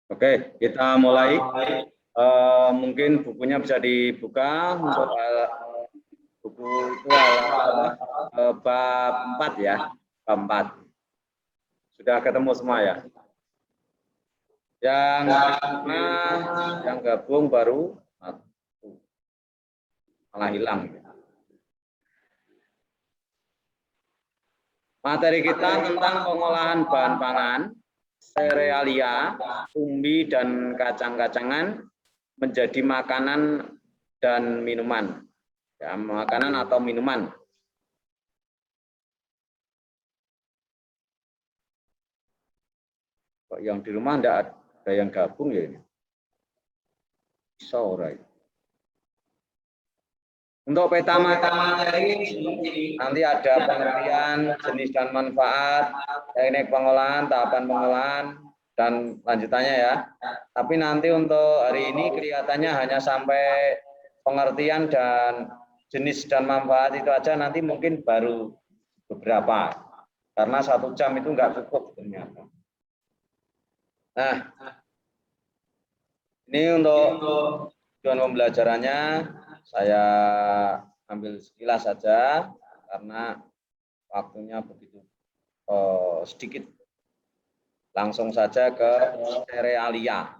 Oke, kita mulai. Mungkin bukunya bisa dibuka untuk buku itu bab 4 ya, bab 4. Sudah ketemu semua ya? Yang gabung baru malah hilang. Materi kita tentang pengolahan bahan pangan, serealia, umbi dan kacang-kacangan menjadi makanan dan minuman. Ya, makanan atau minuman. Kok yang di rumah enggak ada yang gabung ya ini? Sore. Untuk peta materi nanti ada pengertian, jenis dan manfaat, teknik pengolahan, tahapan pengolahan, dan lanjutannya ya. Tapi nanti untuk hari ini kelihatannya hanya sampai pengertian dan jenis dan manfaat itu aja, nanti mungkin baru beberapa. Karena 1 jam itu enggak cukup ternyata. Nah, ini untuk tujuan pembelajarannya saya ambil sekilas saja karena waktunya begitu sedikit. Langsung saja ke serealia.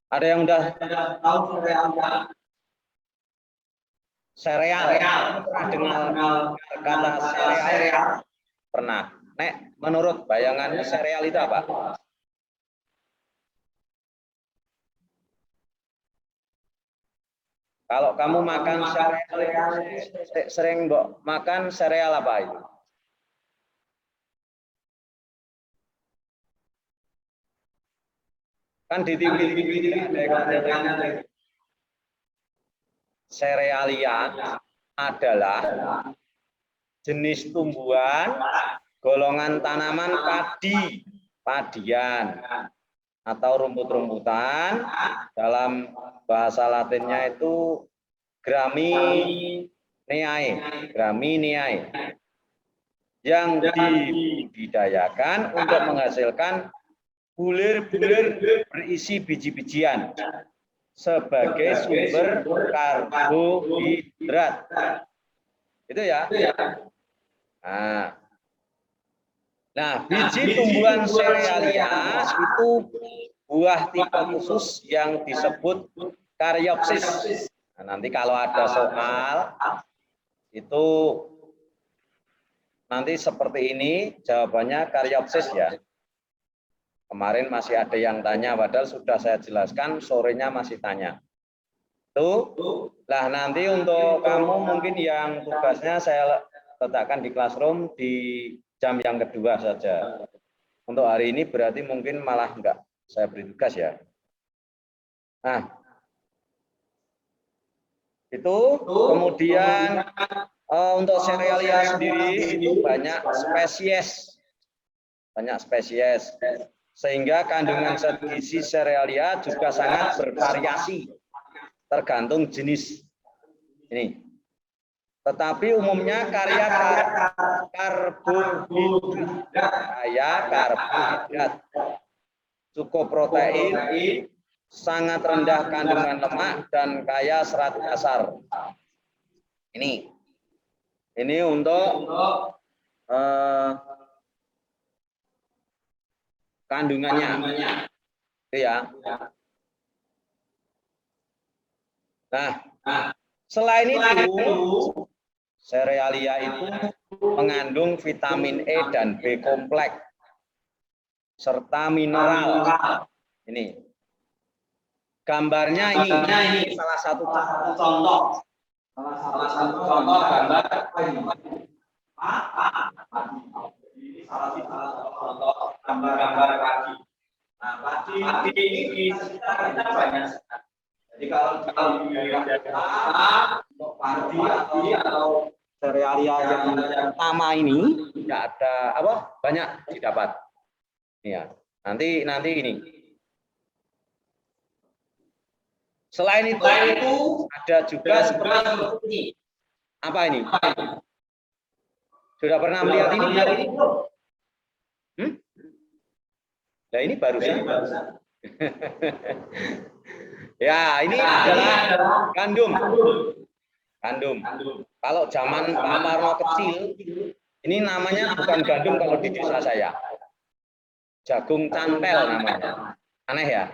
Ada yang udah tahu serealia? Sereal. Pernah dengar kata sereal? Pernah. Nek, menurut bayangannya sereal itu apa? Kalau kamu makan sereal, sering makan sereal apa itu? Kan di TV ada serealia adalah jenis tumbuhan golongan tanaman padian atau rumput-rumputan, dalam bahasa Latinnya itu Gramineae, yang dibudidayakan untuk menghasilkan bulir-bulir berisi biji-bijian sebagai sumber karbohidrat. Itu ya. Nah, biji tumbuhan serealia itu buah tipe khusus yang disebut karyopsis. Nah, nanti kalau ada soal itu nanti seperti ini jawabannya karyopsis ya. Kemarin masih ada yang tanya, padahal sudah saya jelaskan, sorenya masih tanya. Tuh, lah nanti untuk kamu mungkin yang tugasnya saya letakkan di classroom di jam yang kedua saja. Untuk hari ini berarti mungkin malah enggak saya beri tugas ya. Nah, itu kemudian untuk serealia sendiri itu banyak spesies, sehingga kandungan zat gizi serealia juga sangat bervariasi tergantung jenis ini. Tetapi umumnya kaya karbohidrat, cukup protein, sangat rendah kandungan lemak, dan kaya serat dasar. Ini untuk kandungannya, itu ya. Nah, selain itu, serealia itu mengandung vitamin E dan B kompleks serta mineral. Ini gambarnya ini salah satu contoh. Salah satu contoh gambar ini salah satu contoh gambar padi. Nah, padi ini kita banyak. Jadi kalau untuk padi atau serealia yang pertama ini tidak ada banyak didapat. Ya, nanti ini. Selain itu ada juga seperti ini. Apa ini? Sudah pernah melihat ini? Nah, ini barusan. Ya, ini adalah gandum. Gandum. Kalau zaman Pak Parno kecil, ini namanya bukan gandum kalau di desa saya. Jagung cantel namanya. Aneh ya?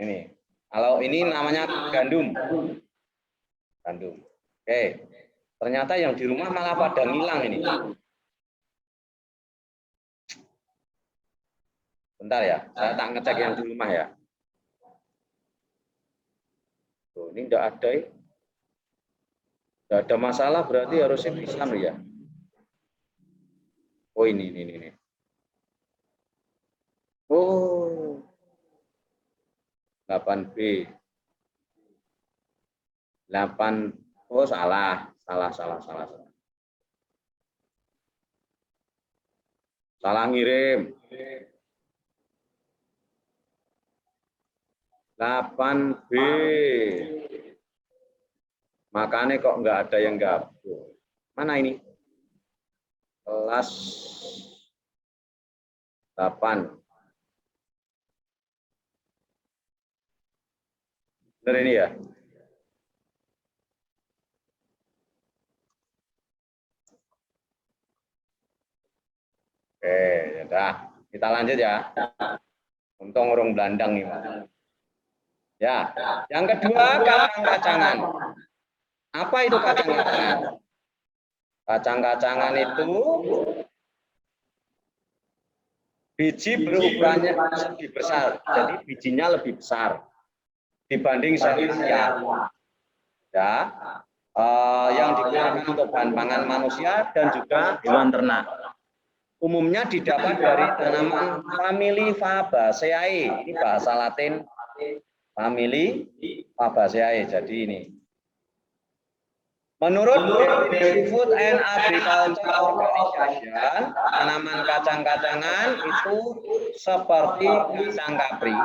Ini. Kalau ini namanya gandum. Gandum. Oke. Ternyata yang di rumah malah pada ngilang ini. Bentar ya, saya tak ngecek yang di rumah ya. Tuh, ini enggak ada ya. Enggak ada masalah, berarti harusnya bisa ya. Oh ini. Oh, 8B. 8. Oh, salah. Salah ngirim. 8B. Makanya kok nggak ada yang gabung. Mana ini? Kelas 8. Benar ini ya? Oke, ya udah. Kita lanjut ya. Untung orang Belandang nih. Ya, yang kedua kacang-kacangan. Apa itu kacang-kacangan? Kacang-kacangan itu biji berukurannya lebih besar, jadi bijinya lebih besar dibanding serikaya. Ya, yang digunakan untuk bahan pangan manusia dan juga hewan ternak. Umumnya didapat dari tanaman famili Fabaceae. Ini bahasa Latin famili Fabaceae. Jadi ini. Menurut Definisi Food and Agriculture Organization, tanaman kacang-kacangan itu seperti kacang kapri,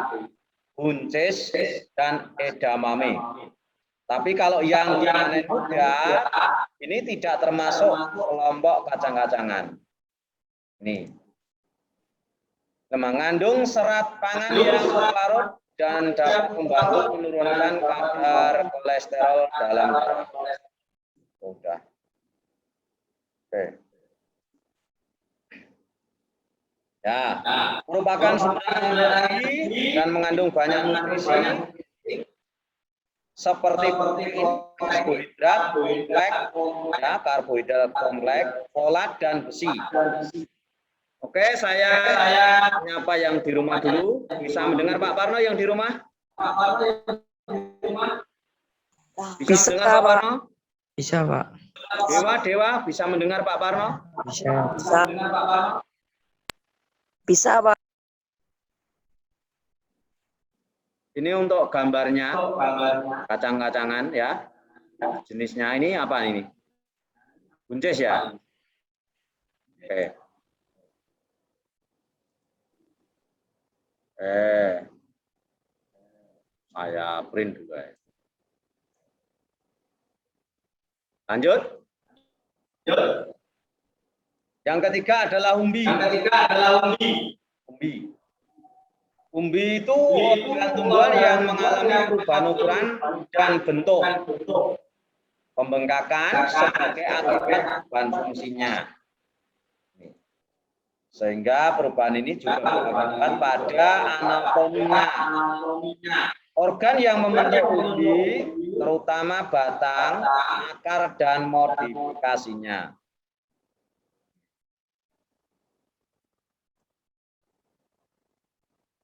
buncis, dan edamame. Tapi kalau yang dipanen muda, ini tidak termasuk kelompok kacang-kacangan. Ini mengandung serat pangan yang larut dan dapat membantu menurunkan kadar kolesterol dalam darah. Udah. Oke. Ya, merupakan sumber energi dan mengandung banyak nutrisi seperti karbohidrat kompleks, ya, karbohidrat kompleks, folat dan besi. Oke, saya menyapa yang di rumah dulu. Bisa mendengar Pak Parno yang di rumah? Bisa mendengar Pak Parno? Bisa, Pak. Dewa, bisa mendengar Pak Parno? Bisa. Bisa, Pak. Ini untuk gambarnya, kacang-kacangan ya. Jenisnya ini apa ini? Buncis ya? Oke. Saya print juga ya. Lanjut. Yang ketiga adalah umbi. Umbi itu organ tumbuhan yang mengalami perubahan ukuran dan bentuk. Pembengkakan sebagai akibat perubahan fungsinya. Sehingga perubahan ini juga berdampak pada anatominya. Organ yang membentuk umbi, terutama batang, akar, dan modifikasinya.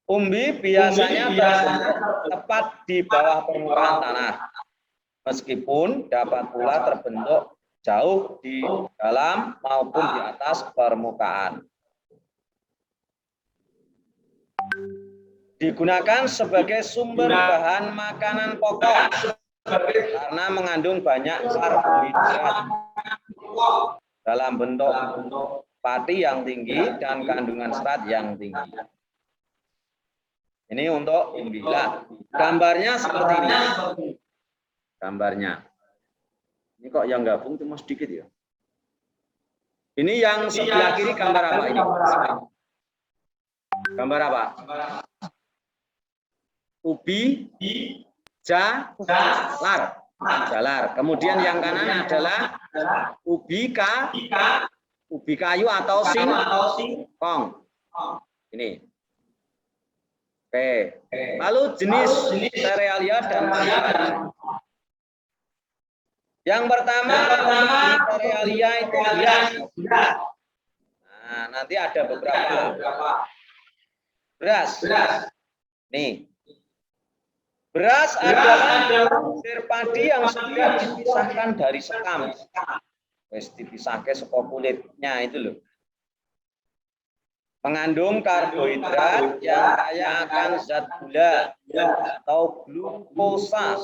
Umbi biasanya berada tepat di bawah permukaan tanah, meskipun dapat pula terbentuk jauh di dalam maupun di atas permukaan. Digunakan sebagai sumber bahan makanan pokok karena mengandung banyak karbohidrat dalam bentuk pati yang tinggi dan kandungan serat yang tinggi. Ini untuk umbi. Nah, gambarnya seperti ini. Gambarnya. Ini kok yang gabung cuma sedikit ya. Ini yang sebelah kiri gambar apa ini? Gambar apa? ubi, jalar. Kemudian yang kanan adalah ubi kayu atau singkong. Ini. Oke. Lalu jenis serealia dan tanaman. Yang pertama serealia itu beras. Nah, nanti ada beberapa beras. Nih. Beras adalah sir padi yang sudah dipisahkan dari sekam. Wes dipisahke saka kulitnya itu loh. Mengandung karbohidrat yang kaya akan zat gula atau glukosa.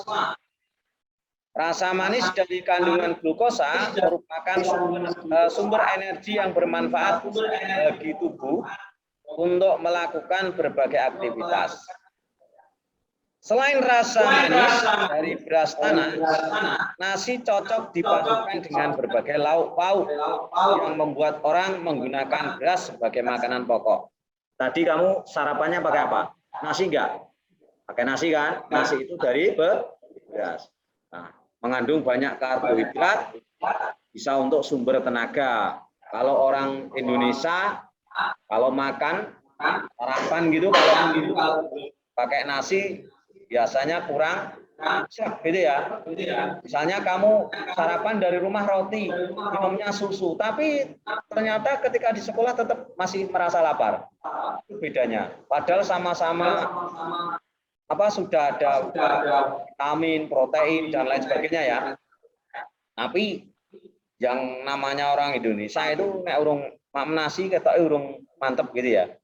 Rasa manis dari kandungan glukosa merupakan sumber energi yang bermanfaat bagi tubuh untuk melakukan berbagai aktivitas. Selain rasa manis dari beras tanah, nasi cocok dipadukan dengan berbagai lauk pauk yang membuat orang menggunakan beras sebagai makanan pokok. Tadi kamu sarapannya pakai apa? Nasi enggak? Pakai nasi kan? Nasi itu dari beras. Nah, mengandung banyak karbohidrat, bisa untuk sumber tenaga. Kalau orang Indonesia, kalau makan sarapan gitu, kalau pakai nasi biasanya kurang siap gitu ya. Misalnya kamu sarapan dari rumah roti, minumnya susu, tapi ternyata ketika di sekolah tetap masih merasa lapar. Itu bedanya. Padahal sama-sama sudah ada vitamin, protein dan lain sebagainya ya. Tapi yang namanya orang Indonesia itu nek urung nasi ketoke urung mantep gitu ya.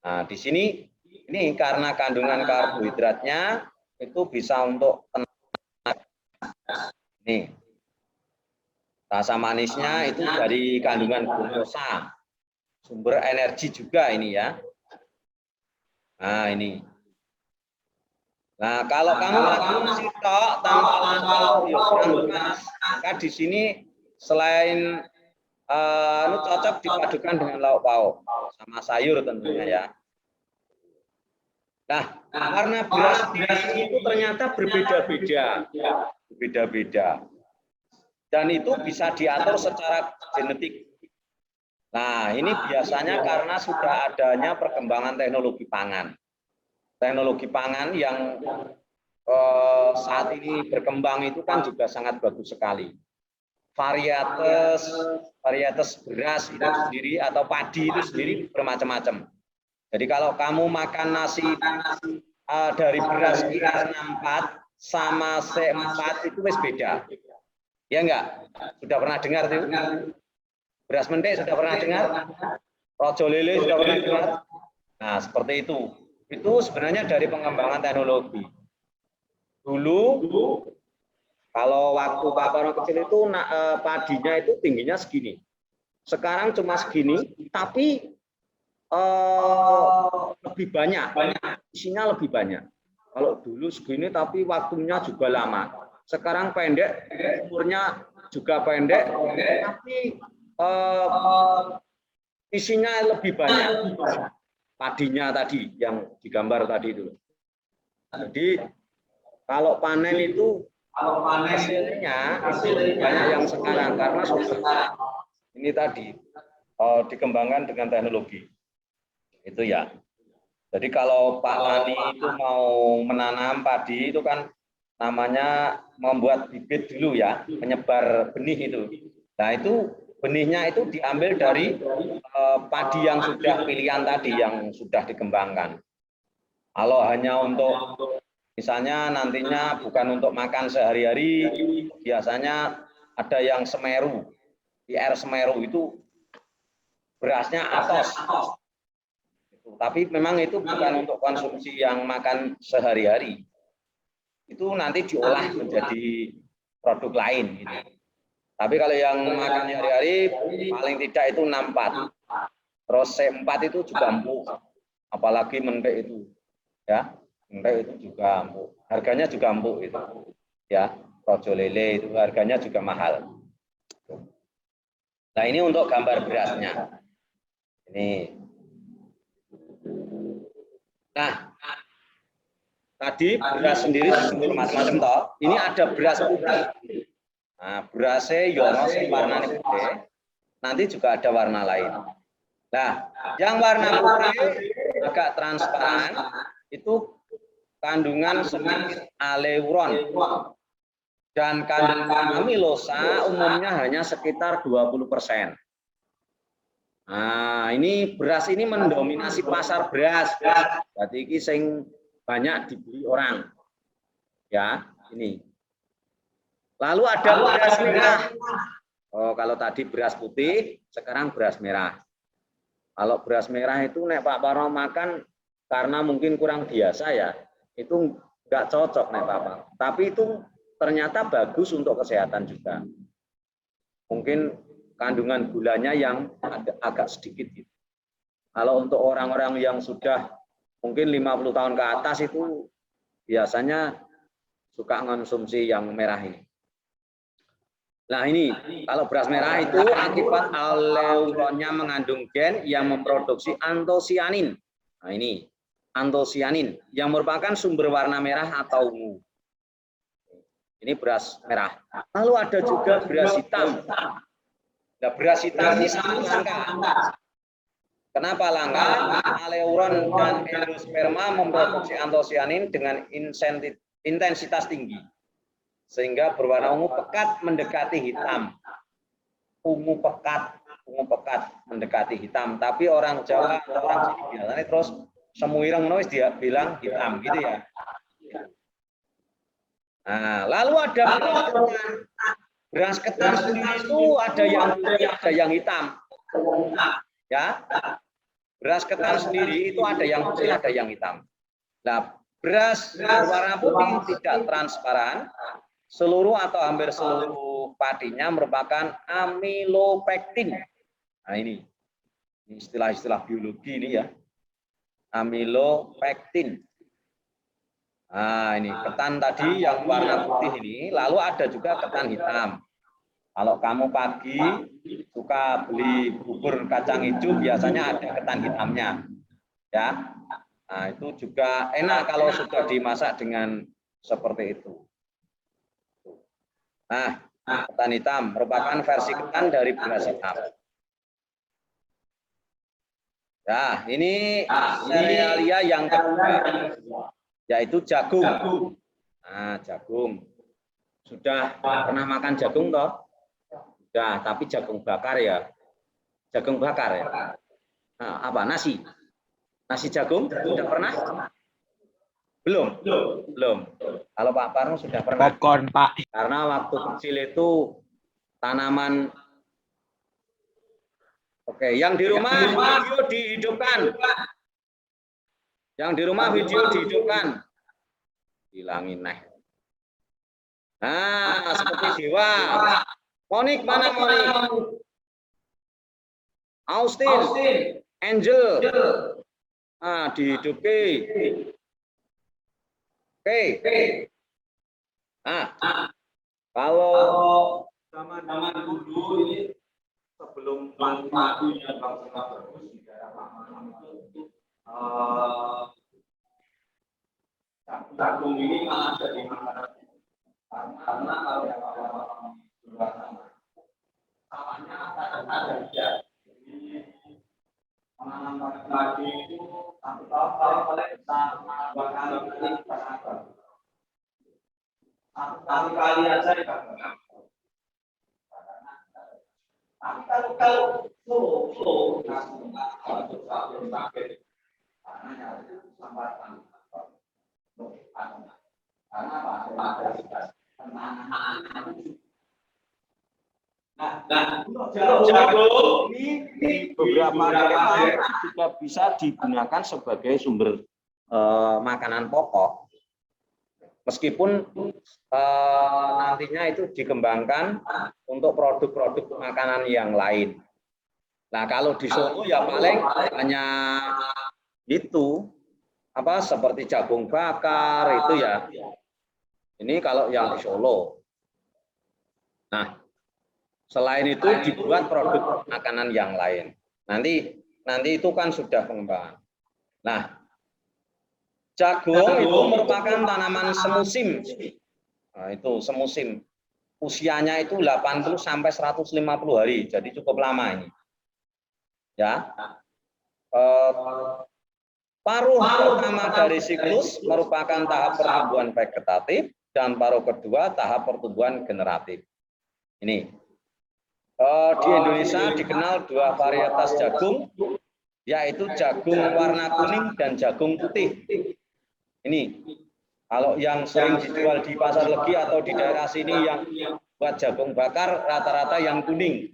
Nah, di sini ini karena kandungan karbohidratnya itu bisa untuk nih. Rasa manisnya itu dari kandungan glukosa. Sumber energi juga ini ya. Nah, ini. Nah, kalau kamu makan nasi tok tanpa lauk ya kurang pas. Maka di sini selain cocok dipadukan dengan lauk pauk sama sayur tentunya ya. Nah, karena beras itu ternyata berbeda-beda. Dan itu bisa diatur secara genetik. Nah, ini biasanya karena sudah adanya perkembangan teknologi pangan. Teknologi pangan yang saat ini berkembang itu kan juga sangat bagus sekali. Varietas beras itu sendiri atau padi itu sendiri bermacam-macam. Jadi kalau kamu makan nasi dari beras IR64 sama C4 itu wis beda. Ya enggak? Sudah pernah dengar tuh? Beras mentik sudah pernah dengar? Rojo lele sudah pernah dengar? Nah, seperti itu. Itu sebenarnya dari pengembangan teknologi. Dulu kalau waktu Bapak orang kecil itu padinya itu tingginya segini. Sekarang cuma segini, tapi lebih banyak, isinya lebih banyak. Kalau dulu segini tapi waktunya juga lama. Sekarang pendek, umurnya juga pendek, tapi isinya lebih banyak. Padinya tadi yang digambar tadi itu. Jadi kalau panen itu hasilnya itu lebih banyak yang sekarang karena sudah ini tadi dikembangkan dengan teknologi. Itu ya. Jadi kalau Pak Tani itu mau menanam padi itu kan namanya membuat bibit dulu ya, menyebar benih itu. Nah itu benihnya itu diambil dari padi yang sudah pilihan tadi yang sudah dikembangkan. Kalau hanya untuk misalnya nantinya bukan untuk makan sehari-hari, biasanya ada yang Semeru, IR Semeru itu berasnya atos. Tapi memang itu bukan untuk konsumsi yang makan sehari-hari. Itu nanti diolah menjadi produk lain. Gitu. Tapi kalau yang makan hari-hari paling tidak itu 64. Terus C4 itu juga empuk. Apalagi mentek itu. Ya, mentek itu juga empuk. Harganya juga empuk itu. Ya, rojo lele itu harganya juga mahal. Nah, ini untuk gambar berasnya. Ini. Nah, tadi beras sendiri disebut macam-macam toh. Ini ada beras putih. Nah, berasnya yono sing warnanya putih. Nanti juga ada warna lain. Nah, yang warna putih agak transparan itu kandungan sedikit aleuron. Dan kandungan amilosa umumnya hanya sekitar 20%. Nah, ini beras ini mendominasi pasar beras. Berarti ini sing banyak dibeli orang. Ya, ini. Lalu ada beras merah. Oh, kalau tadi beras putih, sekarang beras merah. Kalau beras merah itu nek Pak Parno makan karena mungkin kurang biasa ya, itu nggak cocok nek Pak Parno. Tapi itu ternyata bagus untuk kesehatan juga. Mungkin kandungan gulanya yang agak sedikit gitu. Kalau untuk orang-orang yang sudah mungkin 50 tahun ke atas itu biasanya suka konsumsi yang merah ini. Nah ini, kalau beras merah itu akibat aleuronnya mengandung gen yang memproduksi antosianin. Nah ini, antosianin yang merupakan sumber warna merah atau ungu. Ini beras merah. Lalu ada juga beras hitam. Nah, beras hitam ini sangat langka. Kenapa langka? Aleuron dan endosperma memproduksi antosianin dengan intensitas tinggi. Sehingga berwarna ungu pekat mendekati hitam. Ungu pekat mendekati hitam. Tapi orang Jawa, orang sini biasanya terus semu ireng nois dia bilang hitam gitu ya. Nah, lalu ada beras ketan. Beras ketan sendiri itu ada yang putih, ada yang hitam. Ya, beras ketan sendiri itu ada yang putih, ada yang hitam. Nah, beras berwarna putih tidak transparan. Seluruh atau hampir seluruh padinya merupakan amilopektin. Nah ini istilah-istilah biologi ini ya. Amilopektin. Nah, ini ketan tadi yang warna putih ini, lalu ada juga ketan hitam. Kalau kamu pagi suka beli bubur kacang hijau, biasanya ada ketan hitamnya. Ya. Nah, itu juga enak kalau sudah dimasak dengan seperti itu. Nah, ketan hitam merupakan versi ketan dari beras hitam. Ya, ini serealia yang kedua, yaitu jagung. Nah, jagung. Sudah pernah makan jagung toh? Sudah, tapi jagung bakar ya. Jagung bakar ya. Nah, apa? Nasi. Nasi jagung sudah pernah? Belum. Kalau Pak Parno sudah pernah. Popcorn, Pak. Karena waktu kecil itu tanaman. Oke, yang di rumah video dihidupkan. Yang di rumah video dihidupkan. Hilangin neh. Nah, seperti dewa. Monik mana Monik? Austin, Angel. Nah, dihidupkan. Oke. Nah, kalau zaman-zaman dulu ini sebelum padunya bangsa bagus di daerah Paman itu jagung ini malah jadi makanan karena kalau yang orang di luar sana sawahnya ada dia jadi menanam padi itu satu tahun oleh bisa 2 kali pasangan satu kali aja ya. Tapi kalau flow sampai karena sambatan karena apa? Nah, untuk jagung ini beberapa daerah juga bisa digunakan sebagai sumber makanan pokok. Meskipun nantinya itu dikembangkan untuk produk-produk makanan yang lain. Nah, kalau di Solo ya paling hanya itu apa seperti jagung bakar itu ya. Ini kalau yang di Solo. Nah, selain itu dibuat produk makanan yang lain. Nanti itu kan sudah pengembangan. Nah, Jagung itu merupakan tanaman semusim. Nah, itu semusim. Usianya itu 80 sampai 150 hari. Jadi cukup lama ini. Ya. Paruh pertama dari siklus merupakan tahap pertumbuhan vegetatif dan paruh kedua tahap pertumbuhan generatif. Ini di Indonesia dikenal dua varietas jagung, yaitu jagung warna kuning dan jagung putih. Ini kalau yang sering dijual di pasar legi atau di daerah sini yang buat jagung bakar rata-rata yang kuning.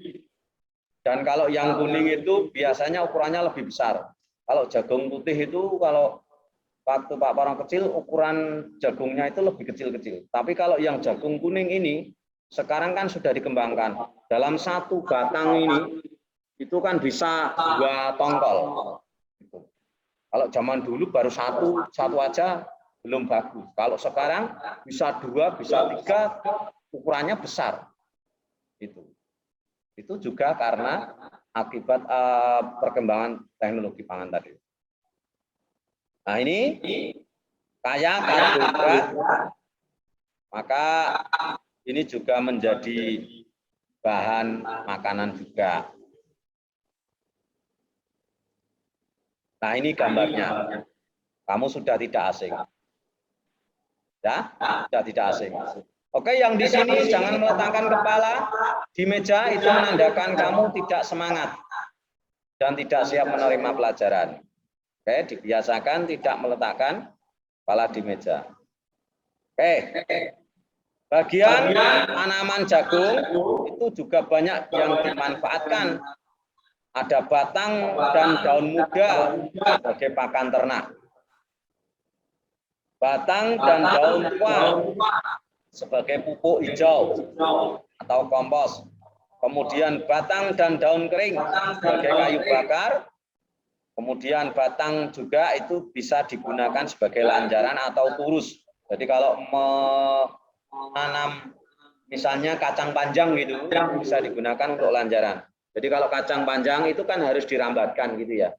Dan kalau yang kuning itu biasanya ukurannya lebih besar. Kalau jagung putih itu kalau waktu Pak Parong kecil ukuran jagungnya itu lebih kecil-kecil. Tapi kalau yang jagung kuning ini sekarang kan sudah dikembangkan. Dalam satu batang ini itu kan bisa 2 tongkol. Kalau zaman dulu baru satu aja belum bagus. Kalau sekarang bisa 2, bisa 3, ukurannya besar. Itu juga karena akibat perkembangan teknologi pangan tadi. Nah ini kaya karbohidrat, maka ini juga menjadi bahan makanan juga. Nah ini gambarnya, kamu sudah tidak asing. Ya, sudah tidak asing. Oke, yang di sini jangan meletakkan kepala di meja, itu menandakan kamu tidak semangat dan tidak siap menerima pelajaran. Oke, dibiasakan tidak meletakkan kepala di meja. Oke, bagian tanaman jagung itu juga banyak yang dimanfaatkan. Ada batang dan daun muda sebagai pakan ternak. Batang dan daun tua sebagai pupuk hijau atau kompos. Kemudian batang dan daun kering sebagai kayu bakar. Kemudian batang juga itu bisa digunakan sebagai lanjaran atau turus. Jadi kalau menanam misalnya kacang panjang gitu, bisa digunakan untuk lanjaran. Jadi kalau kacang panjang itu kan harus dirambatkan gitu ya.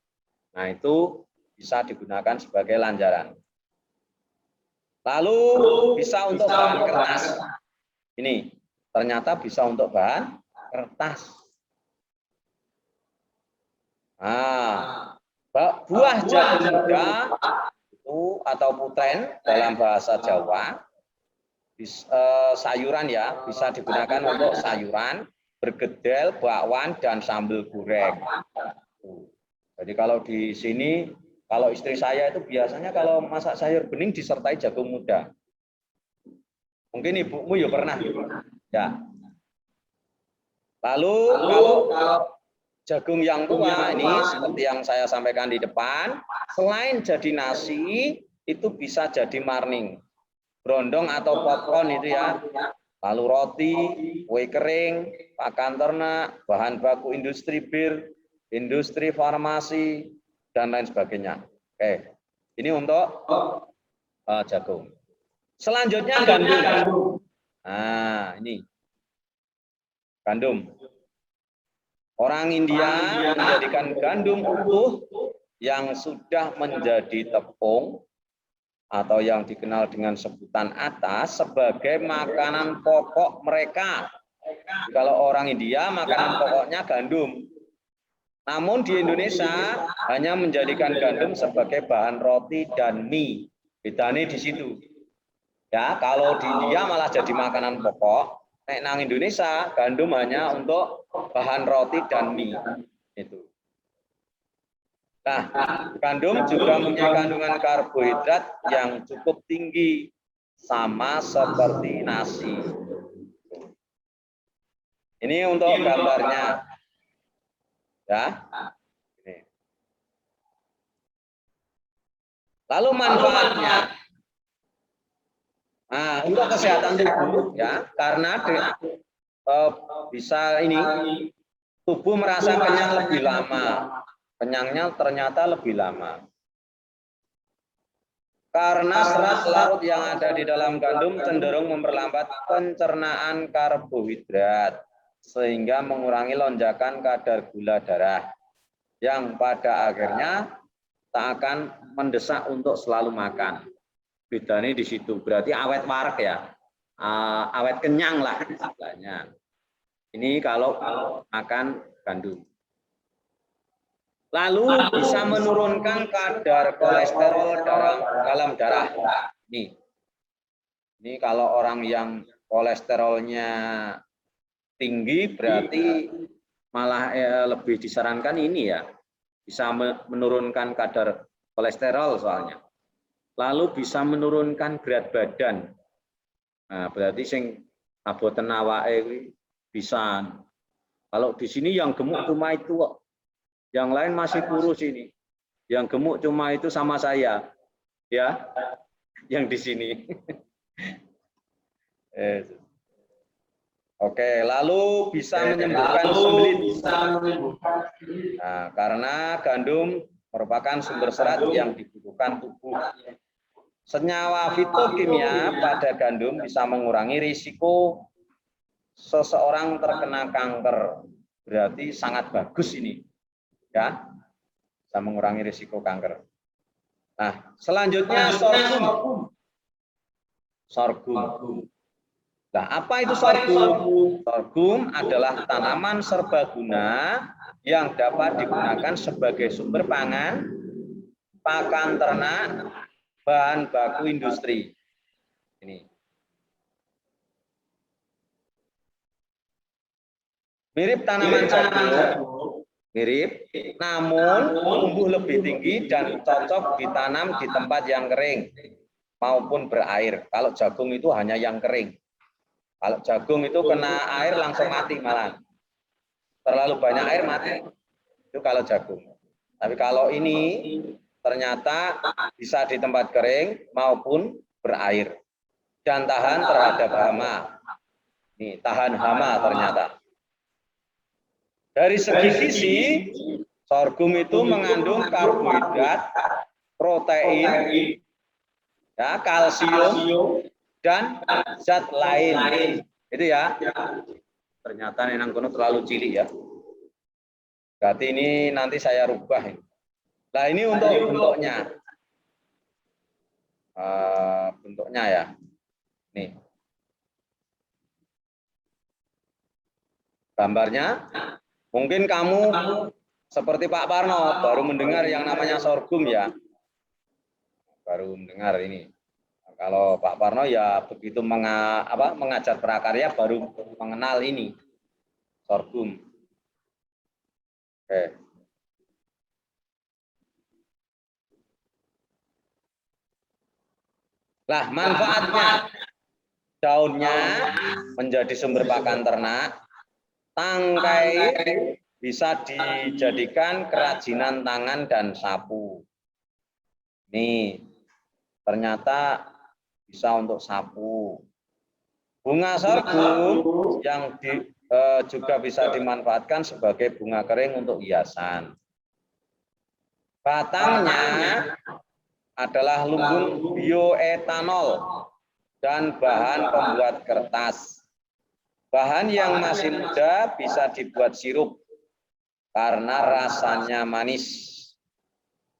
Nah itu bisa digunakan sebagai lanjaran. Lalu bisa untuk bahan kertas. Ini ternyata bisa untuk bahan kertas. Nah, buah jagung muda itu atau putren dalam bahasa Jawa, sayuran ya, bisa digunakan untuk sayuran, bergedel, bakwan, dan sambal goreng. Jadi kalau di sini, kalau istri saya itu biasanya kalau masak sayur bening disertai jagung muda. Mungkin ibumu ya pernah. Ya. Lalu kalau jagung yang tua ini seperti yang saya sampaikan di depan, selain jadi nasi itu bisa jadi marning, brondong atau popcorn itu ya. Lalu roti, kue kering, pakan ternak, bahan baku industri bir, industri farmasi, dan lain sebagainya. Oke, ini untuk jagung. Selanjutnya gandum. Nah, ini gandum. Orang India menjadikan gandum utuh yang sudah menjadi tepung atau yang dikenal dengan sebutan atas sebagai makanan pokok mereka. Kalau orang India makanan pokoknya gandum. Namun di Indonesia hanya menjadikan gandum sebagai bahan roti dan mie. Bedanya di situ. Ya, kalau di India malah jadi makanan pokok. Nang Indonesia gandum hanya untuk bahan roti dan mie. Itu. Nah, gandum juga punya kandungan karbohidrat yang cukup tinggi, sama seperti nasi. Ini untuk gambarnya. Ya. Ini. Lalu manfaatnya. Nah, untuk kesehatan tubuh ya, karena bisa ini tubuh merasa kenyang lebih lama. Kenyangnya ternyata lebih lama. Karena serat larut yang ada di dalam gandum cenderung memperlambat pencernaan karbohidrat sehingga mengurangi lonjakan kadar gula darah yang pada akhirnya tak akan mendesak untuk selalu makan. Bedanya di situ. Berarti awet warak ya. Awet kenyang lah istilahnya. Ini kalau makan gandum. Lalu bisa menurunkan kadar kolesterol dalam darah. Ini kalau orang yang kolesterolnya tinggi berarti malah lebih disarankan ini ya. Bisa menurunkan kadar kolesterol soalnya. Lalu bisa menurunkan berat badan. Nah, berarti sing aboten awake bisa. Kalau di sini yang gemuk cuma itu kok. Yang lain masih kurus ini. Yang gemuk cuma itu sama saya. Ya. Yang di sini. Oke, lalu bisa menyembuhkan sembelit. Nah, karena gandum merupakan sumber serat yang dibutuhkan tubuh. Senyawa fitokimia pada gandum bisa mengurangi risiko seseorang terkena kanker. Berarti sangat bagus ini. Ya, bisa mengurangi risiko kanker. Nah, selanjutnya sorghum. Sorghum. Nah, apa itu sorghum? Sorghum adalah tanaman serbaguna yang dapat digunakan sebagai sumber pangan, pakan ternak, bahan baku industri. Ini. Mirip tanaman sorghum, mirip, namun tumbuh lebih tinggi dan cocok ditanam di tempat yang kering maupun berair. Kalau jagung itu hanya yang kering. Kalau jagung itu kena air langsung mati malah. Terlalu banyak air mati. Itu kalau jagung. Tapi kalau ini ternyata bisa di tempat kering maupun berair. Dan tahan terhadap hama. Nih, tahan hama ternyata. Dari segi gizi, sorghum itu mengandung karbohidrat, protein, ya, kalsium, dan zat lain. Itu ya. Ternyata nenang kono terlalu cilik ya. Berarti ini nanti saya rubah ini. Nah, ini untuk bentuknya. Bentuknya ya. Nih. Gambarnya. Mungkin kamu seperti Pak Parno baru mendengar yang namanya sorghum ya. Baru mendengar ini. Kalau Pak Parno ya begitu mengajar prakarya baru mengenal ini sorghum. Oke. Lah manfaatnya, daunnya menjadi sumber pakan ternak, tangkai bisa dijadikan kerajinan tangan dan sapu. Nih, ternyata bisa untuk sapu. Bunga sorghum yang juga bisa dimanfaatkan sebagai bunga kering untuk hiasan. Batangnya adalah lumbung bioetanol dan bahan pembuat kertas. Bahan yang masih muda bisa dibuat sirup karena rasanya manis.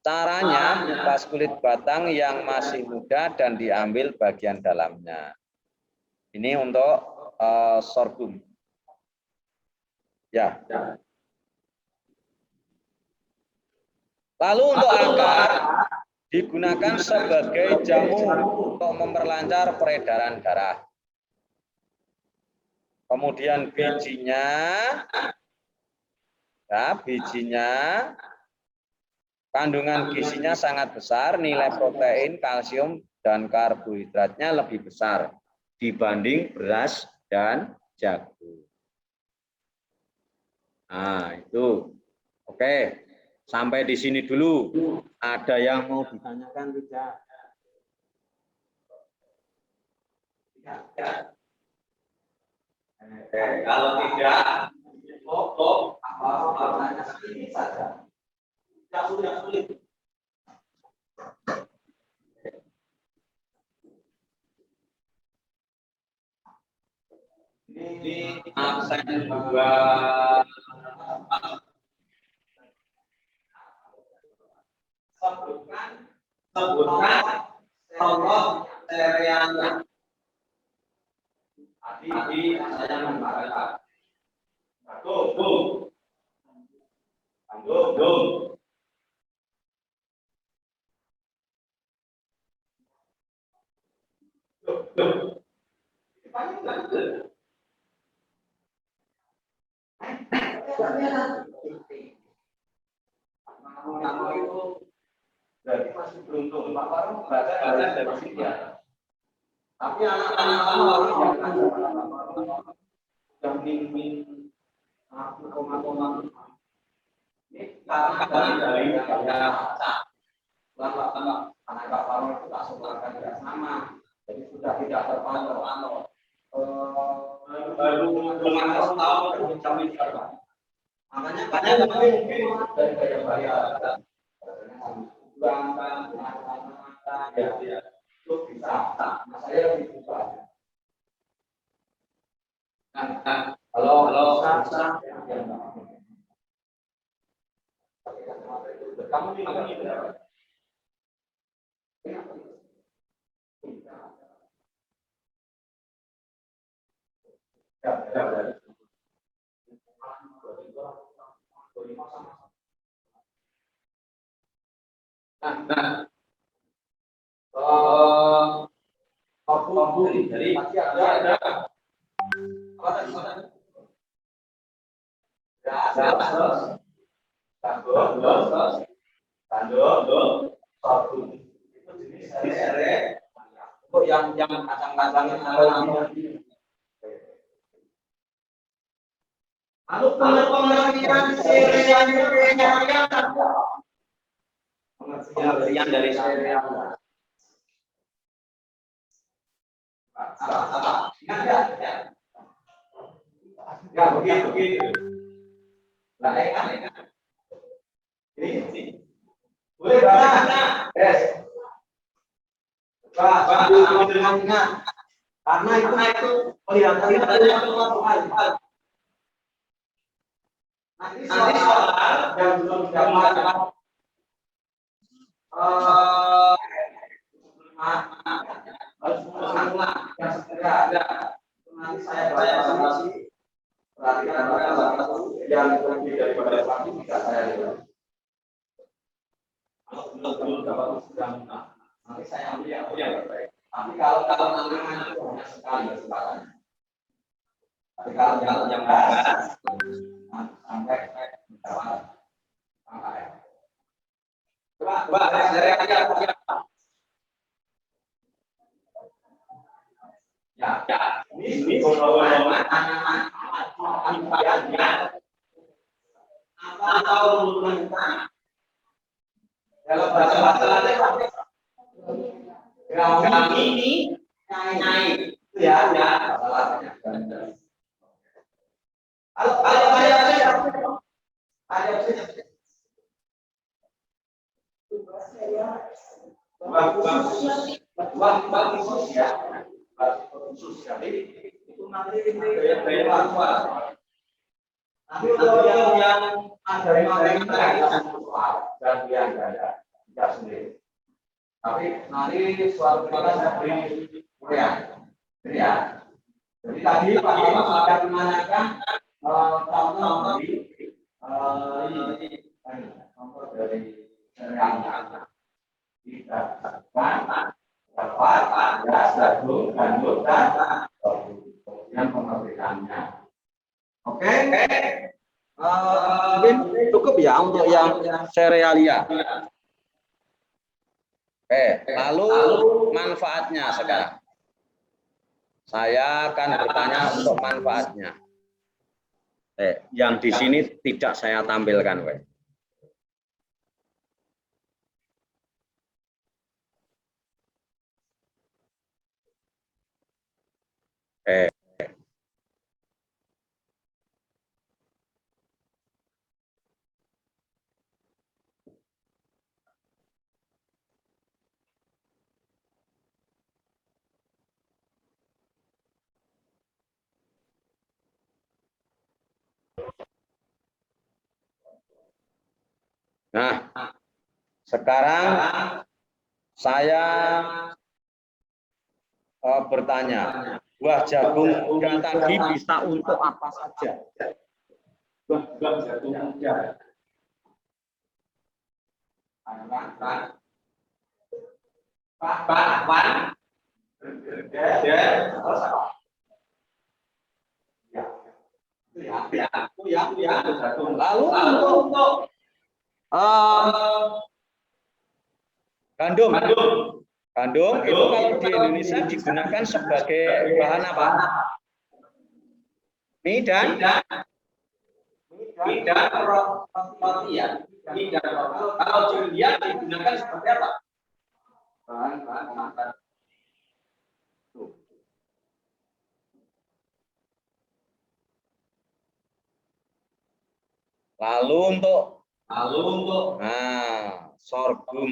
Caranya mengupas kulit batang yang masih muda dan diambil bagian dalamnya. Ini untuk sorghum. Ya. Lalu untuk akar digunakan sebagai jamu untuk memperlancar peredaran darah. Kemudian bijinya, ya, kandungan gizinya sangat besar, nilai protein, kalsium, dan karbohidratnya lebih besar dibanding beras dan jagung. Nah, itu. Oke, sampai di sini dulu. Ada yang mau ditanyakan tidak? Tidak. Kalau tidak, apa tanya sedikit saja. Tidak sulit. Ini absen juga. sebutkan contoh serialnya. Tadi saya membaca. Satu, satu. Nama itu berarti masih beruntung. Pak Warung baca dari sini ya. Tapi anak-anak orang yang min koma ini karena dari bapak anak Pak Warung itu tak sebarkan tidak sama. Jadi sudah tidak terpantau. Baru 500 tahun kami sekarang. Makanya mungkin dari gaya bayar ya itu bisa. Nah, saya lebih suka. Kalau kamu ini berapa? Jadi ada tanduk, satu. Itu jenis sere. Untuk yang kacang-kacangnya lalu pengertian pengertian dari sereal. Ya begitu. Nah, ini boleh baca. Yes. Baca dengan ingat. Karena itu kelihatannya ada Tuhan. Nanti soal yang belum dapat harus mengulang yang segera ada. Nanti saya baca perhatikan yang lebih daripada satu tidak saya lihat. Kalau belum dapat sudah nanti saya ambil yang terbaik. Tapi kalau tantangan itu hanya sekali kesempatan. Tapi kalau yang berat sampai mendapat sampai. Coba saya aja. Ya. Ini golongan anak-anak apa tahu menurut dalam bahasa Latin gaung ini naik ya salahnya. Ada khusus ya. Itu nanti gaya luar. Nanti yang ada yang dan yang ada tidak sendiri. Tapi nanti suatu ketika saya beri ya. Jadi tadi Pak Imam sudah menanyakan contoh dari yang tidak dapat gandum dan yang pengertiannya. Oke. Mungkin cukup ya untuk yang serealia. Lalu manfaatnya sekarang. Saya akan bertanya untuk manfaatnya. Yang di sini tidak saya tampilkan, weh. Nah, sekarang Saya bertanya, buah jagung muda tadi bisa untuk apa saja? Buah jagung muda. Pak. Lalu untuk gandum. Gandum itu kalau di Indonesia digunakan sebagai bahan apa? Mie dan roti ya. Kalau di India digunakan seperti apa? Bahan makan. lalu untuk sorghum.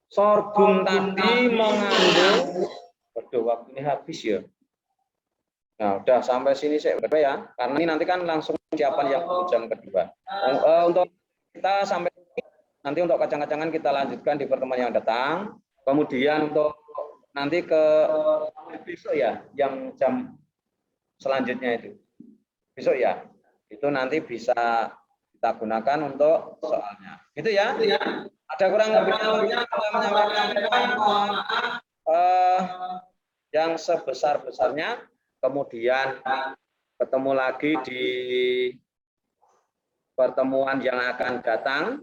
Sorghum tadi mengandung, waduh waktu ini habis ya. Nah, udah sampai sini saya berapa ya? Karena ini nanti kan langsung persiapan yang jam kedua. Untuk kita sampai nanti untuk kacang-kacangan kita lanjutkan di pertemuan yang datang. Kemudian untuk nanti ke besok ya, yang jam selanjutnya itu. Besok ya, itu nanti bisa kita gunakan untuk soalnya. Gitu ya? Ada kurang lebihnya yang sebesar-besarnya. Kemudian ketemu lagi di pertemuan yang akan datang.